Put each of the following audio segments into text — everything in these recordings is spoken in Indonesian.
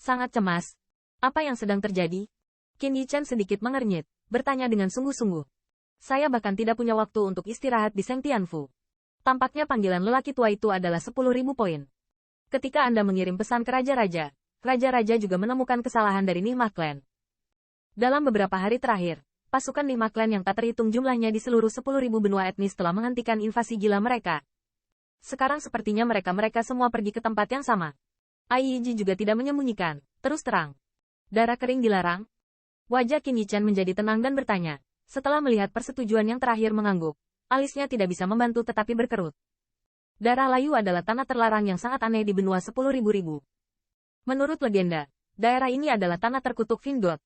Sangat cemas. Apa yang sedang terjadi? Qin Yichen sedikit mengernyit, bertanya dengan sungguh-sungguh. Saya bahkan tidak punya waktu untuk istirahat di Seng Tianfu. Tampaknya panggilan lelaki tua itu adalah 10.000 poin. Ketika Anda mengirim pesan ke raja-raja, raja-raja juga menemukan kesalahan dari Nihma Clan. Dalam beberapa hari terakhir, pasukan Nihma Clan yang tak terhitung jumlahnya di seluruh 10.000 benua etnis telah menghentikan invasi gila mereka. Sekarang sepertinya mereka semua pergi ke tempat yang sama. Ai Yiji juga tidak menyembunyikan, terus terang. Darah kering dilarang? Wajah Qin Yichen menjadi tenang dan bertanya. Setelah melihat persetujuan yang terakhir mengangguk, alisnya tidak bisa membantu tetapi berkerut. Darah layu adalah tanah terlarang yang sangat aneh di benua 10.000. Menurut legenda, daerah ini adalah tanah terkutuk Vingod.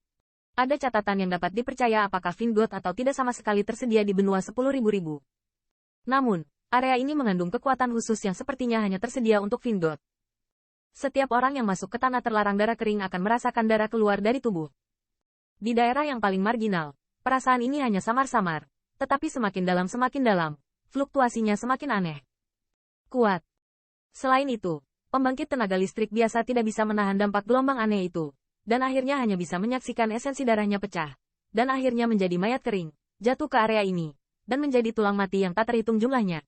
Ada catatan yang dapat dipercaya apakah Vingod atau tidak sama sekali tersedia di benua 10.000. Namun, area ini mengandung kekuatan khusus yang sepertinya hanya tersedia untuk Vingod. Setiap orang yang masuk ke tanah terlarang darah kering akan merasakan darah keluar dari tubuh. Di daerah yang paling marginal, perasaan ini hanya samar-samar, tetapi semakin dalam, fluktuasinya semakin aneh. Kuat. Selain itu, pembangkit tenaga listrik biasa tidak bisa menahan dampak gelombang aneh itu, dan akhirnya hanya bisa menyaksikan esensi darahnya pecah, dan akhirnya menjadi mayat kering, jatuh ke area ini, dan menjadi tulang mati yang tak terhitung jumlahnya.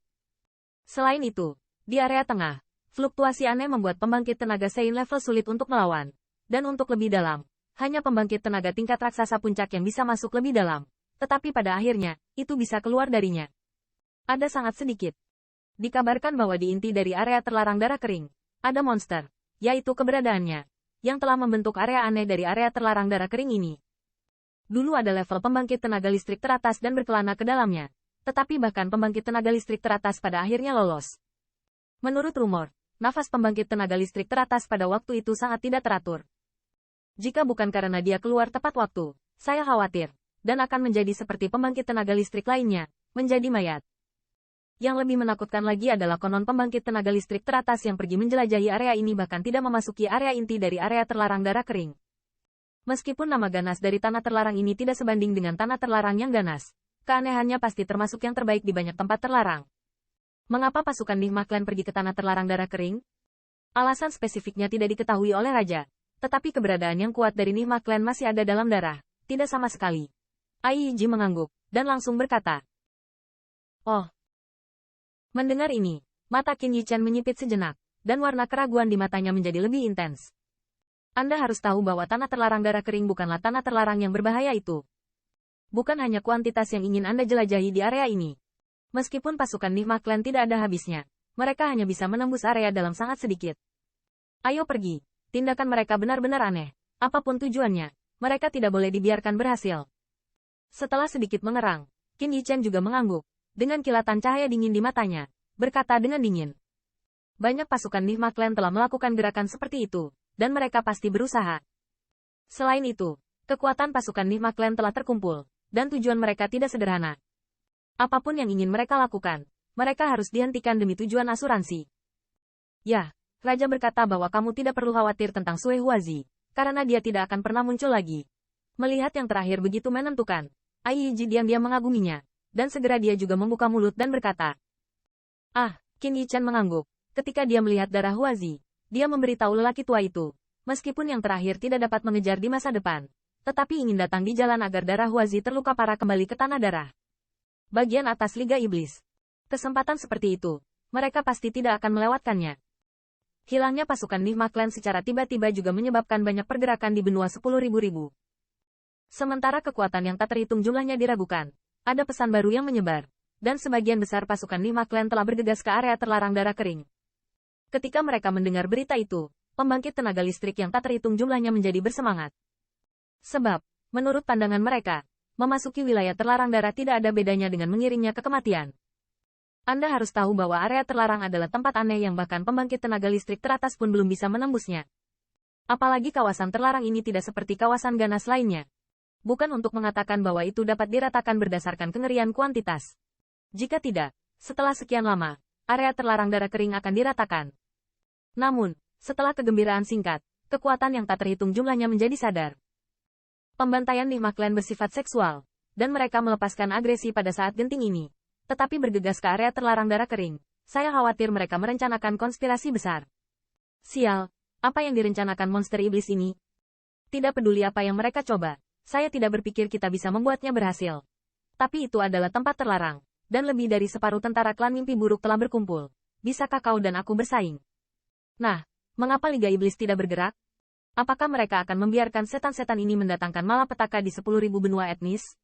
Selain itu, di area tengah, fluktuasi aneh membuat pembangkit tenaga Sein level sulit untuk melawan, dan untuk lebih dalam, hanya pembangkit tenaga tingkat raksasa puncak yang bisa masuk lebih dalam, tetapi pada akhirnya, itu bisa keluar darinya. Ada sangat sedikit. Dikabarkan bahwa di inti dari area terlarang darah kering, ada monster, yaitu keberadaannya, yang telah membentuk area aneh dari area terlarang darah kering ini. Dulu ada level pembangkit tenaga listrik teratas dan berkelana ke dalamnya, tetapi bahkan pembangkit tenaga listrik teratas pada akhirnya lolos. Menurut rumor, nafas pembangkit tenaga listrik teratas pada waktu itu sangat tidak teratur. Jika bukan karena dia keluar tepat waktu, saya khawatir, dan akan menjadi seperti pembangkit tenaga listrik lainnya, menjadi mayat. Yang lebih menakutkan lagi adalah konon pembangkit tenaga listrik teratas yang pergi menjelajahi area ini bahkan tidak memasuki area inti dari area terlarang darah kering. Meskipun nama ganas dari tanah terlarang ini tidak sebanding dengan tanah terlarang yang ganas, keanehannya pasti termasuk yang terbaik di banyak tempat terlarang. Mengapa pasukan Nihma Clan pergi ke tanah terlarang darah kering? Alasan spesifiknya tidak diketahui oleh raja, tetapi keberadaan yang kuat dari Nihma Clan masih ada dalam darah, tidak sama sekali. Ai Yiji mengangguk, dan langsung berkata. Oh. Mendengar ini, mata Qin Yichen menyipit sejenak, dan warna keraguan di matanya menjadi lebih intens. Anda harus tahu bahwa tanah terlarang darah kering bukanlah tanah terlarang yang berbahaya itu. Bukan hanya kuantitas yang ingin Anda jelajahi di area ini. Meskipun pasukan Nihma Clan tidak ada habisnya, mereka hanya bisa menembus area dalam sangat sedikit. Ayo pergi, tindakan mereka benar-benar aneh. Apapun tujuannya, mereka tidak boleh dibiarkan berhasil. Setelah sedikit mengerang, Qin Yichen juga mengangguk. Dengan kilatan cahaya dingin di matanya, berkata dengan dingin. Banyak pasukan Nihma Clan telah melakukan gerakan seperti itu, dan mereka pasti berusaha. Selain itu, kekuatan pasukan Nihma Clan telah terkumpul, dan tujuan mereka tidak sederhana. Apapun yang ingin mereka lakukan, mereka harus dihentikan demi tujuan asuransi. Ya, Raja berkata bahwa kamu tidak perlu khawatir tentang Sui Huazi, karena dia tidak akan pernah muncul lagi. Melihat yang terakhir begitu menentukan, Ai Yiji diam-diam mengaguminya. Dan segera dia juga membuka mulut dan berkata. Qin Yichen mengangguk. Ketika dia melihat darah Huazi, dia memberitahu lelaki tua itu, meskipun yang terakhir tidak dapat mengejar di masa depan, tetapi ingin datang di jalan agar darah Huazi terluka parah kembali ke tanah darah. Bagian atas Liga Iblis. Kesempatan seperti itu, mereka pasti tidak akan melewatkannya. Hilangnya pasukan Nihma Clan secara tiba-tiba juga menyebabkan banyak pergerakan di benua 10.000. Sementara kekuatan yang tak terhitung jumlahnya diragukan. Ada pesan baru yang menyebar, dan sebagian besar pasukan Nihma Clan telah bergegas ke area terlarang darah kering. Ketika mereka mendengar berita itu, pembangkit tenaga listrik yang tak terhitung jumlahnya menjadi bersemangat. Sebab, menurut pandangan mereka, memasuki wilayah terlarang darah tidak ada bedanya dengan mengiringnya ke kematian. Anda harus tahu bahwa area terlarang adalah tempat aneh yang bahkan pembangkit tenaga listrik teratas pun belum bisa menembusnya. Apalagi kawasan terlarang ini tidak seperti kawasan ganas lainnya. Bukan untuk mengatakan bahwa itu dapat diratakan berdasarkan kengerian kuantitas. Jika tidak, setelah sekian lama, area terlarang darah kering akan diratakan. Namun, setelah kegembiraan singkat, kekuatan yang tak terhitung jumlahnya menjadi sadar. Pembantaian Nihma Clan bersifat seksual, dan mereka melepaskan agresi pada saat genting ini. Tetapi bergegas ke area terlarang darah kering, saya khawatir mereka merencanakan konspirasi besar. Sial, Apa yang direncanakan monster iblis ini? Tidak peduli apa yang mereka coba, saya tidak berpikir kita bisa membuatnya berhasil. Tapi itu adalah tempat terlarang, dan lebih dari separuh tentara klan mimpi buruk telah berkumpul. Bisakah kau dan aku bersaing? Nah, mengapa Liga Iblis tidak bergerak? Apakah mereka akan membiarkan setan-setan ini mendatangkan malapetaka di 10.000 benua etnis?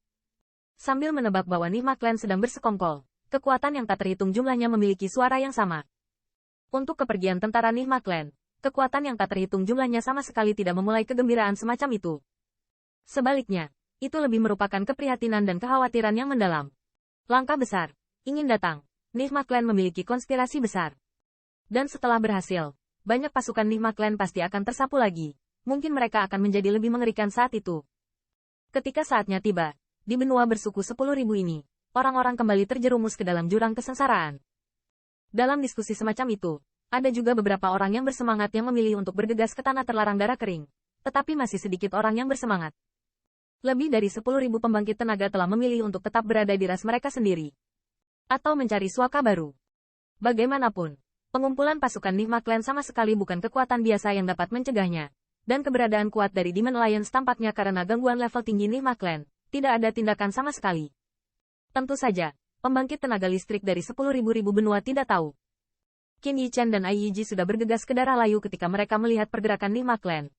Sambil menebak bahwa Nihma Clan sedang bersekongkol, kekuatan yang tak terhitung jumlahnya memiliki suara yang sama. Untuk kepergian tentara Nihma Clan, kekuatan yang tak terhitung jumlahnya sama sekali tidak memulai kegembiraan semacam itu. Sebaliknya, itu lebih merupakan keprihatinan dan kekhawatiran yang mendalam. Langkah besar, ingin datang. Nihma Clan memiliki konspirasi besar. Dan setelah berhasil, banyak pasukan Nihma Clan pasti akan tersapu lagi. Mungkin mereka akan menjadi lebih mengerikan saat itu. Ketika saatnya tiba, di benua bersuku 10.000 ini, orang-orang kembali terjerumus ke dalam jurang kesengsaraan. Dalam diskusi semacam itu, ada juga beberapa orang yang bersemangat yang memilih untuk bergegas ke tanah terlarang darah kering. Tetapi masih sedikit orang yang bersemangat. Lebih dari 10.000 pembangkit tenaga telah memilih untuk tetap berada di ras mereka sendiri. Atau mencari suaka baru. Bagaimanapun, pengumpulan pasukan Nihma Clan sama sekali bukan kekuatan biasa yang dapat mencegahnya. Dan keberadaan kuat dari Demon Alliance tampaknya karena gangguan level tinggi Nihma Clan, tidak ada tindakan sama sekali. Tentu saja, pembangkit tenaga listrik dari 10.000 benua tidak tahu. Qin Yi Chen dan Ai Yi Ji sudah bergegas ke darah layu ketika mereka melihat pergerakan Nihma Clan,